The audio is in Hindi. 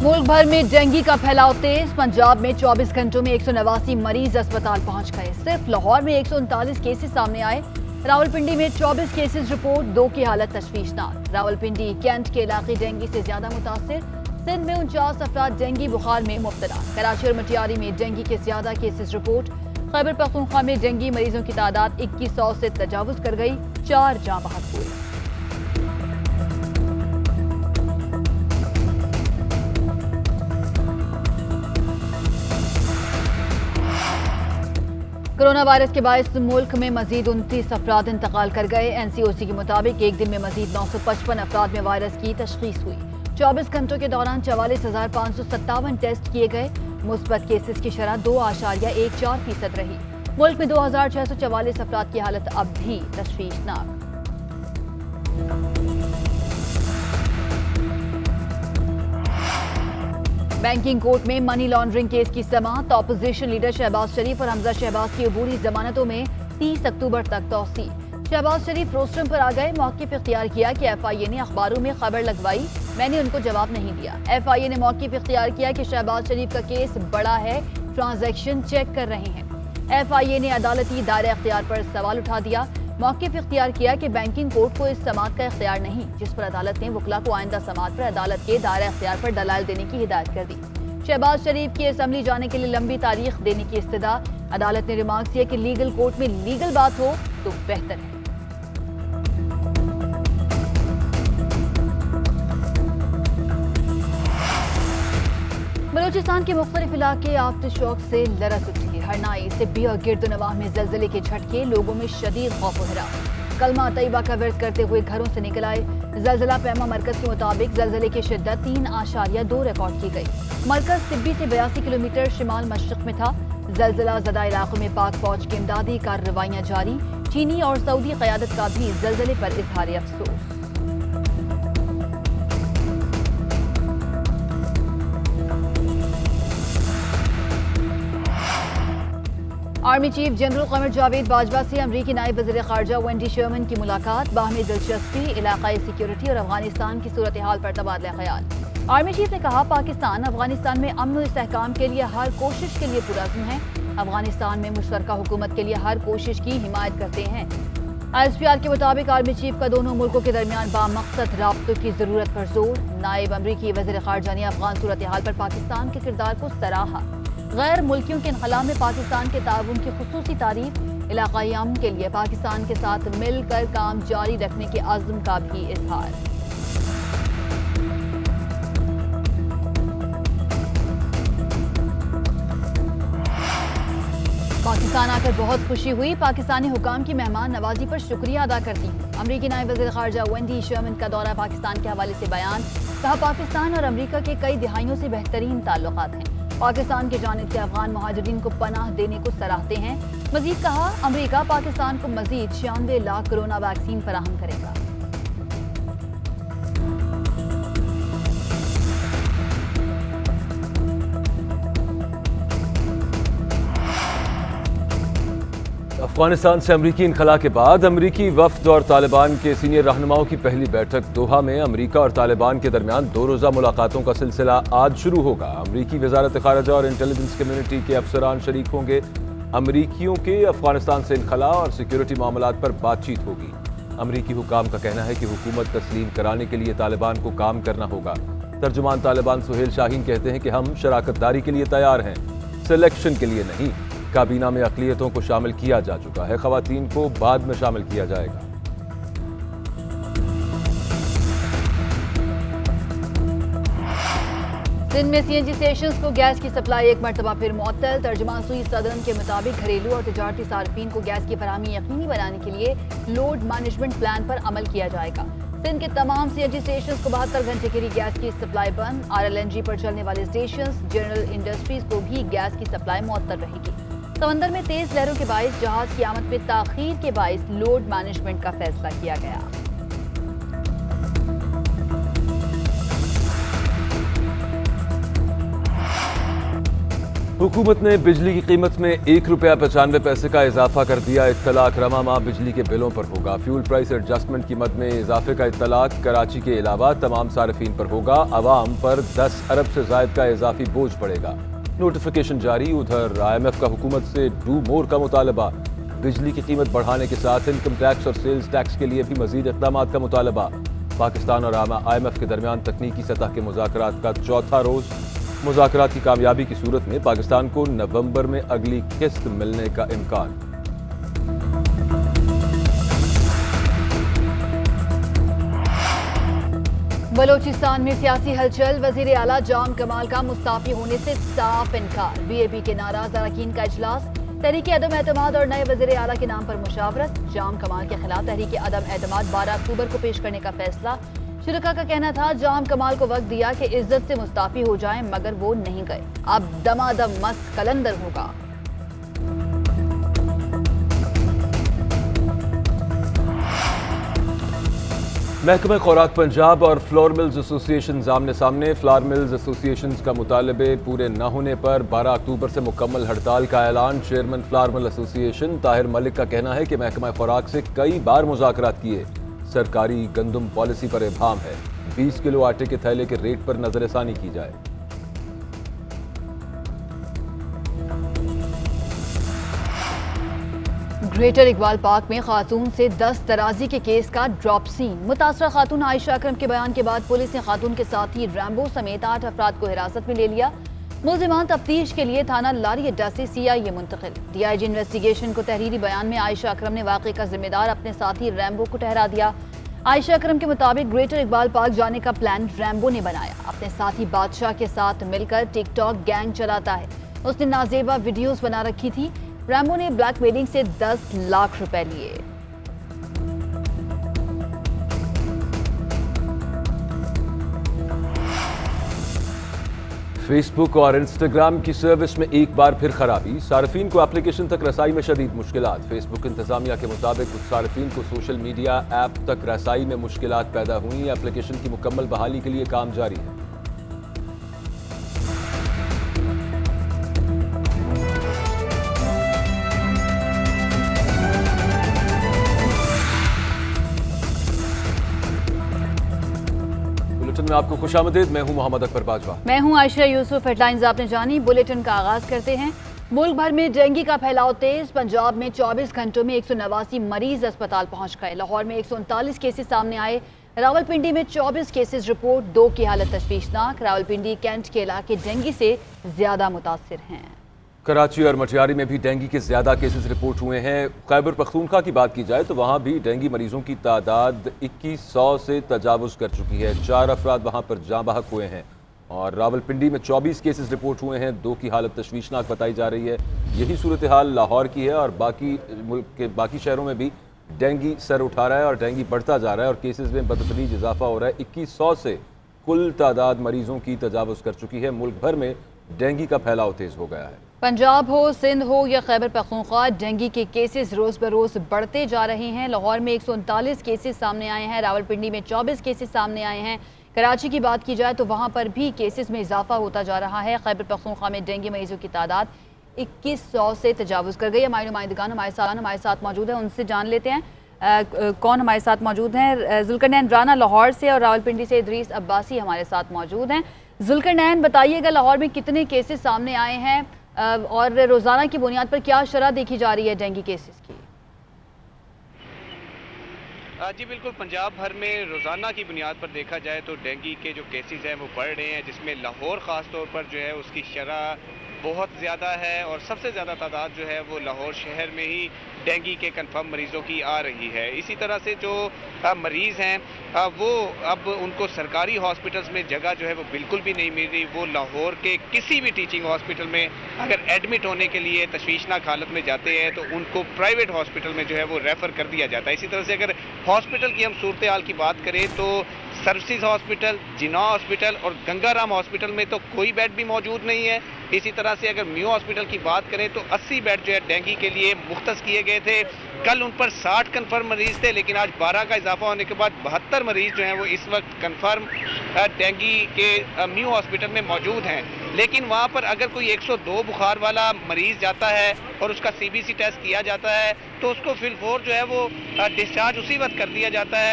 मुल्क भर में डेंगू का फैलाव तेज। पंजाब में 24 घंटों में 189 मरीज अस्पताल पहुंच गए। सिर्फ लाहौर में 139 केसेस सामने आए। रावलपिंडी में 24 केसेस रिपोर्ट, 2 की हालत तशवीशनाक। रावलपिंडी कैंट के इलाके डेंगू से ज्यादा मुतासिर। सिंध में 49 अफराद डेंगू बुखार में मुब्तला। कराची और मटियारी में डेंगू के ज्यादा केसेस रिपोर्ट। खैबर पख्तूनख्वा में डेंगू मरीजों की तादाद 2100 से तजावुज कर गई। 4 जाँ बहक हुए। कोरोना वायरस के बायस मुल्क में मजीद 29 अफराद इंतकाल कर गए। NCOC के मुताबिक एक दिन में मजीद 955 अफराद में वायरस की तशखीस हुई। 24 घंटों के दौरान 44,557 टेस्ट किए गए। मुस्बत केसेस की शरह 2.14% रही। मुल्क में 2,644 अफराद की हालत अब भी तशवीशनाक। बैंकिंग कोर्ट में मनी लॉन्ड्रिंग केस की समाअत। ऑपोजिशन लीडर शहबाज शरीफ और हमजा शहबाज की अबूरी जमानतों में 30 अक्टूबर तक तौसी। शहबाज शरीफ रोस्टरम पर आ गए। मौक़िफ़ इख्तियार किया कि FIA ने अखबारों में खबर लगवाई, मैंने उनको जवाब नहीं दिया। FIA ने मौक़िफ़ इख्तियार किया कि शहबाज शरीफ का केस बड़ा है, ट्रांजैक्शन चेक कर रहे हैं। FIA ने अदालती दायरा इख्तियार पर सवाल उठा दिया। मौक़िफ़ इख्तियार किया कि बैंकिंग कोर्ट को इस समाअत का इख्तियार नहीं, जिस पर अदालत ने वकला को आइंदा समाअत पर अदालत के दायरा इख्तियार पर दलाल देने की हिदायत कर दी। शहबाज शरीफ की असम्बली जाने के लिए लंबी तारीख देने की इस्तदा। अदालत ने रिमार्क किया कि लीगल कोर्ट में लीगल बात हो तो बेहतर है। बलूचिस्तान के मुख्तलिफ इलाके आफ्टर शॉक से लरस उठे। हरनाई, सिब्बी और गिरदुनवाह में जलजले के झटके, लोगों में शदीद खौफ व हिरास। कलमा तैयबा का विर्द करते हुए घरों से निकल आए। जलजला पैमा मरकज के मुताबिक जलजले की शिद्दत 3.2 रिकॉर्ड की गई। मरकज सिब्बी से 82 किलोमीटर शिमाल मशरक में था। जलजला ज़दा इलाकों में पाक फौज की इमदादी कार्रवाइयां जारी। चीनी और सऊदी क़यादत का भी जलजले पर इजहार अफसोस। आर्मी चीफ जनरल क़मर जावेद बाजवा से अमरीकी नायब वज़ीर ख़ारजा वेंडी शर्मन की मुलाकात। बाहमी दिलचस्पी, इलाक़ाई सिक्योरिटी और अफगानिस्तान की सूरत हाल पर तबादला ख्याल। आर्मी चीफ ने कहा, पाकिस्तान अफगानिस्तान में अमन और इस्तेहकाम के लिए हर कोशिश के लिए पुरअज़्म है। अफगानिस्तान में मुश्तरका हुकूमत के लिए हर कोशिश की हिमायत करते हैं। ISPR के मुताबिक आर्मी चीफ का दोनों मुल्कों के दरमियान बामकसद राब्तों की जरूरत पर जोर। नायब अमरीकी वज़ीर ख़ारजा ने अफगान सूरत हाल पर पाकिस्तान के किरदार को सराहा। गैर मुल्कियों के इनक़लाब में पाकिस्तान के ताउन की खुसूसी तारीफ। इलाक़ाई अमन के लिए पाकिस्तान के साथ मिलकर काम जारी रखने के अज़्म का भी इजहार। पाकिस्तान आकर बहुत खुशी हुई। पाकिस्तानी हुकाम की मेहमान नवाजी पर शुक्रिया अदा करती हूँ। अमरीकी नायब वज़ीर ख़ारजा वेंडी शर्मन का दौरा पाकिस्तान के हवाले से बयान। कहा, पाकिस्तान और अमरीका के कई दिहाइयों से बेहतरीन ताल्लुकात हैं। पाकिस्तान की जानिब से अफगान मुहाजिरीन को पनाह देने को सराहते हैं। मजीद कहा, अमरीका पाकिस्तान को मजीद 96 लाख कोरोना वैक्सीन फराहम करेगा। अफगानिस्तान से अमरीकी इनखला के बाद अमरीकी वफ्द और तालिबान के सीनियर रहनुमाओं की पहली बैठक दोहा में अमरीका और तालिबान के दरमियान 2 रोज़ा मुलाकातों का सिलसिला आज शुरू होगा। अमरीकी वजारत ख़ारजा और इंटेलिजेंस कम्युनिटी के अफसरान शरीक होंगे। अमरीकियों के अफगानिस्तान से इनखला और सिक्योरिटी मामलात पर बातचीत होगी। अमरीकी हुकाम का कहना है कि हुकूमत तस्लीम कराने के लिए तालिबान को काम करना होगा। तर्जुमान तालिबान सुहेल शाहीन कहते हैं कि हम शराकतदारी के लिए तैयार हैं, सिलेक्शन के लिए नहीं। काबीना में अक़लियतों को शामिल किया जा चुका है, ख़वातीन को बाद में शामिल किया जाएगा। सिंध में CNG स्टेशंस को गैस की सप्लाई एक मरतबा फिर मुअत्तल। तर्जुमान सुई सदरन के मुताबिक घरेलू और तिजारती सार्फिन को गैस की फराहमी यकीनी बनाने के लिए लोड मैनेजमेंट प्लान पर अमल किया जाएगा। सिंध के तमाम CNG स्टेशंस को 72 घंटे के लिए गैस की सप्लाई बंद। RLNG पर चलने वाले स्टेशंस, जनरल इंडस्ट्रीज को भी गैस की सप्लाई मुअत्तल रहेगी। समंदर में तेज लहरों के बाइस जहाज की आमद में ताखीर के बाइस लोड मैनेजमेंट का फैसला किया गया। हुकूमत ने बिजली की कीमत में ₹1.95 का इजाफा कर दिया। इत्तलाक रवा माह बिजली के बिलों पर होगा। फ्यूल प्राइस एडजस्टमेंट की मद में इजाफे का इत्तलाक कराची के अलावा तमाम सार्फिन पर होगा। अवाम पर 10 अरब से जायद का इजाफी बोझ पड़ेगा। नोटिफिकेशन जारी। उधर IMF का हुकूमत से डू मोर का मुतालबा। बिजली की कीमत बढ़ाने के साथ इनकम टैक्स और सेल्स टैक्स के लिए भी मजीद इक़दाम का मुतालबा। पाकिस्तान और IMF के दरमियान तकनीकी सतह के मुज़ाकरात का चौथा रोज़। मुज़ाकरात की कामयाबी की सूरत में पाकिस्तान को नवंबर में अगली किस्त मिलने का इम्कान। बलोचिस्तान में सियासी हलचल। वजीर आला जाम कमाल का मुस्ताफी होने से साफ इनकार। BAP के नाराज अरकान का इजलास। तहरीक अदम एतमाद और नए वजीर आला के नाम पर मुशावरत। जाम कमाल के खिलाफ तहरीक अदम एतमाद 12 अक्टूबर को पेश करने का फैसला। शुरका का कहना था जाम कमाल को वक्त दिया कि इज्जत से मुस्ताफी हो जाएं, मगर वो नहीं गए। अब दमादम मस्त कलंदर होगा। महकमा खुराक पंजाब और फ्लोर मिल्स एसोसिएशन आमने सामने। फ्लोर मिल्स एसोसिएशन का मुतालबे पूरे न होने पर 12 अक्टूबर से मुकम्मल हड़ताल का ऐलान। Chairman flour mill association Tahir Malik का कहना है कि महकमा खुराक से कई बार मुज़ाकरात किए, सरकारी गंदम पॉलिसी पर इबाम है। 20 किलो आटे के थैले के रेट पर नजरसानी की जाए। ग्रेटर इकबाल पार्क में खातून से 10 तराजी के केस का ड्रॉप सीन। मुतासरा खातून आयशा अकरम के बयान के बाद पुलिस ने खातून के साथी रैम्बो समेत 8 अफराद को हिरासत में ले लिया। मुल्जिमान तफ्तीश के लिए थाना लारी अड्डा से CIA मुंतकिल। DIG इन्वेस्टिगेशन को तहरीरी बयान में आयशा अकरम ने वाक़े का जिम्मेदार अपने साथी रैम्बो को ठहरा दिया। आयशा अकरम के मुताबिक ग्रेटर इकबाल पार्क जाने का प्लान रैम्बो ने बनाया। अपने साथी बादशाह के साथ मिलकर टिकटॉक गैंग चलाता है। उसने नाजेबा वीडियोस बना रखी थी। रैम्बो ने ब्लैकमेलिंग से 10 लाख रुपए लिए। फेसबुक और इंस्टाग्राम की सर्विस में एक बार फिर खराबी। सार्फिन को एप्लीकेशन तक रसाई में शदीद मुश्किलात। फेसबुक इंतजामिया के मुताबिक कुछ सार्फिन को सोशल मीडिया ऐप तक रसाई में मुश्किलात पैदा हुई। एप्लीकेशन की मुकम्मल बहाली के लिए काम जारी है। में आपको खुशामदीद। मैं हूं मोहम्मद अकबर बाजवा। मैं हूं आयशा यूसुफ। हेडलाइंस आपने जानी। बुलेटिन का आगाज करते हैं। मुल्क भर में डेंगू का फैलाव तेज। पंजाब में 24 घंटों में 189 मरीज अस्पताल पहुंच गए। लाहौर में 139 केसेस सामने आए। रावलपिंडी में 24 केसेस रिपोर्ट। 2 की हालत तशवीशनाक। रावलपिंडी कैंट के इलाके डेंगू से ज्यादा मुतासिर हैं। कराची और मटियारी में भी डेंगू के ज्यादा केसेस रिपोर्ट हुए हैं। खैबर पख्तूनख्वा की बात की जाए तो वहां भी डेंगू मरीजों की तादाद 2100 से तजावुज कर चुकी है। 4 अफराद वहां पर जाँ बहक हुए हैं। और रावलपिंडी में 24 केसेस रिपोर्ट हुए हैं। 2 की हालत तशवीशनाक बताई जा रही है। यही सूरत हाल लाहौर की है और बाकी मुल्क के बाकी शहरों में भी डेंगू सर उठा रहा है और डेंगू बढ़ता जा रहा है और केसेस में बदतरीज इजाफा हो रहा है। 2100 से कुल तादाद मरीजों की तजावुज कर चुकी है। मुल्क भर में डेंगू का फैलाव तेज हो गया है। पंजाब हो, सिंध हो या खैबर पख्तूनख्वा, डेंगू के केसेस रोज बरोज बढ़ते जा रहे हैं। लाहौर में 139 केसेस सामने आए हैं। रावलपिंडी में 24 केसेस सामने आए हैं। कराची की बात की जाए तो वहां पर भी केसेस में इजाफा होता जा रहा है। खैबर पख्तूनख्वा में डेंगू मरीजों की तादाद 2100 से तजावुज कर गई है। हमारे नुमाइंदगान हमारे साथ मौजूद हैं, उनसे जान लेते हैं कौन हमारे साथ मौजूद हैं। जुल्करनैन राना लाहौर से और रावलपिंडी से इदरीस अब्बासी हमारे साथ मौजूद हैं। जुल्करनैन, बताइएगा लाहौर में कितने केसेस सामने आए हैं और रोजाना की बुनियाद पर क्या शरह देखी जा रही है डेंगू केसेस की? जी बिल्कुल, पंजाब भर में रोज़ाना की बुनियाद पर देखा जाए तो डेंगू के जो केसेस हैं वो बढ़ रहे हैं, जिसमें लाहौर ख़ास तौर पर जो है उसकी शरह बहुत ज़्यादा है और सबसे ज़्यादा तादाद जो है वो लाहौर शहर में ही डेंगू के कंफर्म मरीज़ों की आ रही है। इसी तरह से जो मरीज़ हैं वो अब उनको सरकारी हॉस्पिटल्स में जगह जो है वो बिल्कुल भी नहीं मिल रही। वो लाहौर के किसी भी टीचिंग हॉस्पिटल में अगर एडमिट होने के लिए तशवीशनाक हालत में जाते हैं तो उनको प्राइवेट हॉस्पिटल में जो है वो रेफ़र कर दिया जाता है। इसी तरह से अगर हॉस्पिटल की हम सूरत हाल की बात करें तो सर्विसेज हॉस्पिटल, जिन्ना हॉस्पिटल और गंगाराम हॉस्पिटल में तो कोई बेड भी मौजूद नहीं है। इसी तरह से अगर म्यू हॉस्पिटल की बात करें तो 80 बेड जो है डेंगू के लिए मुख्तस किए गए थे। कल उन पर 60 कन्फर्म मरीज थे, लेकिन आज 12 का इजाफा होने के बाद 72 मरीज जो हैं वो इस वक्त कन्फर्म डेंगू के म्यू हॉस्पिटल में मौजूद हैं। लेकिन वहाँ पर अगर कोई 102 बुखार वाला मरीज जाता है और उसका CBC टेस्ट किया जाता है तो उसको फिलफौर जो है वो डिस्चार्ज उसी वक्त कर दिया जाता है।